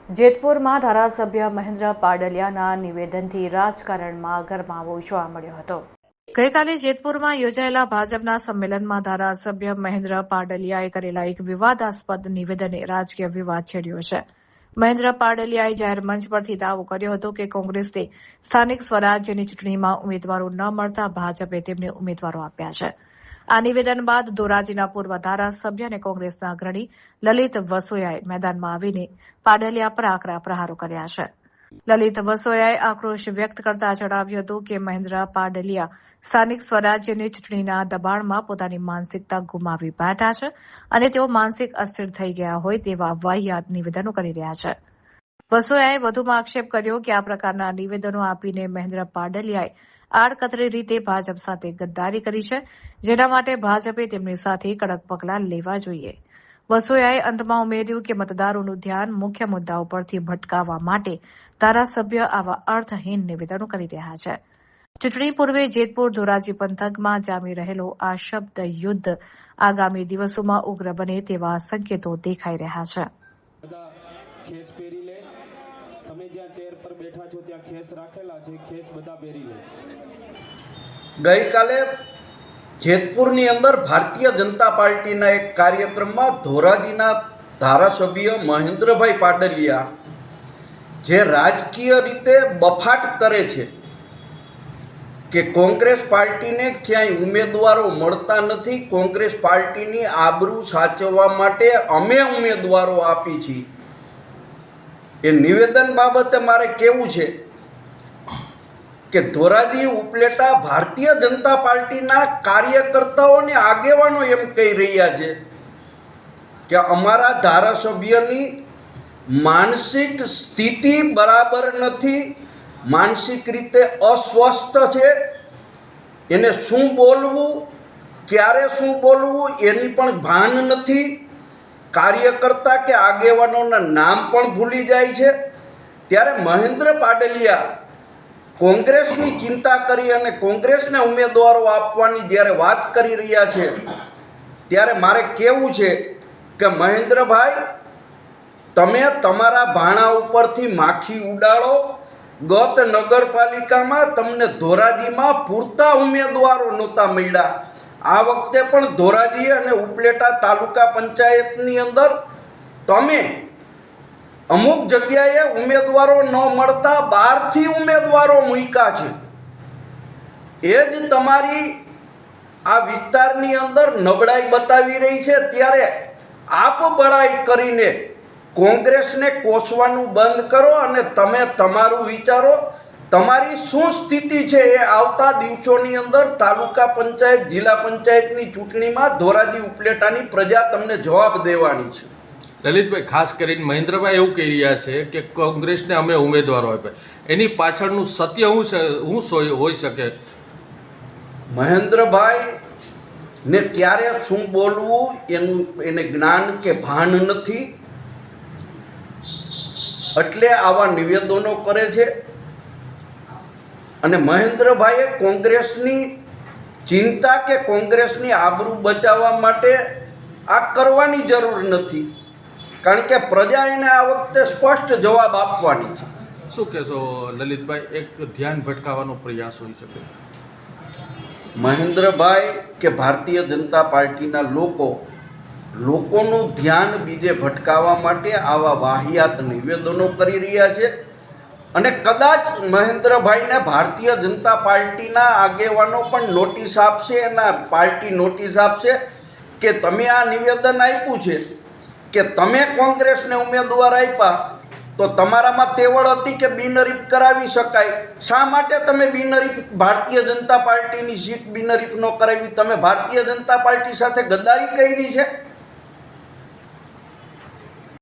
જેતપુરમાં ધારાસભ્ય મહેન્દ્ર પાડલિયાના નિવેદનથી રાજકારણમાં ગરમાવો જોવા મળ્યો હતો। ગઈકાલે જેતપુરમાં યોજાયેલા ભાજપના સંમેલનમાં ધારાસભ્ય મહેન્દ્ર પાડલિયાએ કરેલા એક વિવાદાસ્પદ નિવેદને રાજકીય વિવાદ છેડ્યો છે। મહેન્દ્ર પાડલિયાએ જાહેર મંચ પરથી દાવો કર્યો હતો કે કોંગ્રેસને સ્થાનિક સ્વરાજ્યની ચૂંટણીમાં ઉમેદવારો ન મળતા ભાજપે તેમને ઉમેદવારો આપ્યા છે। આ નિવેદન બાદ ધોરાજીના પૂર્વ ધારાસભ્ય અને કોંગ્રેસના અગ્રણી લલિત વસોયાએ મેદાનમાં આવીને પાડલિયા પર આકરા પ્રહારો કર્યા છે। લલિત વસોયાએ આક્રોશ વ્યક્ત કરતા જણાવ્યું હતું કે મહેન્દ્ર પાડલિયા સ્થાનિક સ્વરાજ્યની ચૂંટણીના દબાણમાં પોતાની માનસિકતા ગુમાવી બેઠા છે અને તેઓ માનસિક અસ્થિર થઈ ગયા હોય તેવા વાહિયાત નિવેદનો કરી રહ્યા છે। વસોયાએ વધુમાં આક્ષેપ કર્યો કે આ પ્રકારના નિવેદનો આપીને મહેન્દ્ર પાડલિયાએ આડકતરી રીતે ભાજપ સાથે ગદ્દારી કરી છે, જેના માટે ભાજપે તેમની સાથે કડક પગલાં લેવા જોઈએ। વસોયાએ અંતમાં ઉમેર્યું કે મતદારોનું ધ્યાન મુખ્ય મુદ્દાઓ પરથી ભટકાવવા માટે ધારાસભ્ય આવા અર્થહીન નિવેદનો કરી રહ્યા છે। ચૂંટણી પૂર્વે જેતપુર ધોરાજી પંથકમાં જામી રહેલો આ શબ્દ યુદ્ધ આગામી દિવસોમાં ઉગ્ર બને તેવા સંકેતો દેખાઈ રહ્યા છે। ખેસ પહેરી લે, તમે જ્યાં ચેર પર બેઠા છો ત્યાં ખેસ રાખેલા છે, ખેસ બધા પહેરી લે। ગઈકાલે જેતપુરની અંદર ભારતીય જનતા પાર્ટીના એક કાર્યક્રમમાં ધોરાજીના ધારાસભ્ય મહેન્દ્રભાઈ પાડલિયા જે રાજકીય રીતે બફાટ કરે છે કે કોંગ્રેસ પાર્ટીને ક્યાંય ઉમેદવારો મળતા નથી, કોંગ્રેસ પાર્ટીની આબરૂ સાચવવા માટે અમે ઉમેદવારો આપી છીએ, એ નિવેદન બાબતે મારે કહેવું છે કે ધોરાજી ઉપલેટા ભારતીય જનતા પાર્ટીના કાર્યકર્તાઓ અને આગેવાનો એમ કહી રહ્યા છે કે અમારા ધારાસભ્યની માનસિક સ્થિતિ બરાબર નથી, માનસિક રીતે અસ્વસ્થ છે, એને શું બોલવું, ક્યારે શું બોલવું એની પણ ભાન નથી, કાર્યકર્તા કે આગેવાનોના નામ પણ ભૂલી જાય છે। ત્યારે મહેન્દ્ર પાડલિયા કોંગ્રેસની ચિંતા કરી અને કોંગ્રેસને ઉમેદવારો આપવાની જ્યારે વાત કરી રહ્યા છે ત્યારે મારે કહેવું છે કે મહેન્દ્રભાઈ, તમે તમારા ભાણા ઉપરથી માખી ઉડાડો। ગત નગરપાલિકામાં તમને ધોરાજીમાં પૂરતા ઉમેદવારો નહોતા મળ્યા, આ વખતે પણ ધોરાજી અને ઉપલેટા તાલુકા પંચાયતની અંદર તમે અમુક જગ્યાએ ઉમેદવારો ન મળતા બહારથી ઉમેદવારો મૂક્યા છે। એ જ તમારી આ વિસ્તારની અંદર નબળાઈ બતાવી રહી છે। ત્યારે આપ બળાઈ કરીને કોંગ્રેસને કોસવાનું બંધ કરો અને તમે તમારું વિચારો। તમારી શું સ્થિતિ છે એ આવતા દિવસોની અંદર તાલુકા પંચાયત, જિલ્લા પંચાયતની ચૂંટણીમાં ધોરાજી ઉપલેટાની પ્રજા તમને જવાબ દેવાની છે। લલિતભાઈ, ખાસ કરીને મહેન્દ્રભાઈ એવું કહી રહ્યા છે કે કોંગ્રેસને અમે ઉમેદવારો આપ્યા, એની પાછળનું સત્ય શું હોઈ શકે? મહેન્દ્રભાઈ ને ક્યારે શું બોલવું એને જ્ઞાન કે ભાન નથી, એટલે આવા નિવેદનો કરે છે। અને મહેન્દ્રભાઈએ કોંગ્રેસની ચિંતા કે કોંગ્રેસની આબરૂ બચાવવા માટે આ કરવાની જરૂર નથી, કારણ કે પ્રજા એને આ વખતે સ્પષ્ટ જવાબ આપવાની છે। શું કહેશો લલિતભાઈ, એક ધ્યાન ભટકાવવાનો પ્રયાસ હોઈ શકે? મહેન્દ્રભાઈ કે ભારતીય જનતા પાર્ટીના લોકોનું ધ્યાન બીજે ભટકાવવા માટે આવા વાહિયાત નિવેદનો કરી રહ્યા છે। અને કદાચ મહેન્દ્રભાઈને ભારતીય જનતા પાર્ટીના આગેવાનો પણ નોટિસ આપશે, એના પાર્ટી નોટિસ આપશે કે તમે આ નિવેદન આપ્યું છે કે તમે કોંગ્રેસને ઉમેદવાર આપ્યા તો તમારામાં તેવડ હતી કે બિનહરીફ કરાવી શકાય, શા માટે તમે બિનહરીફ ભારતીય જનતા પાર્ટીની સીટ બિનહરીફ ન કરાવી? તમે ભારતીય જનતા પાર્ટી સાથે ગદ્દારી કરી છે।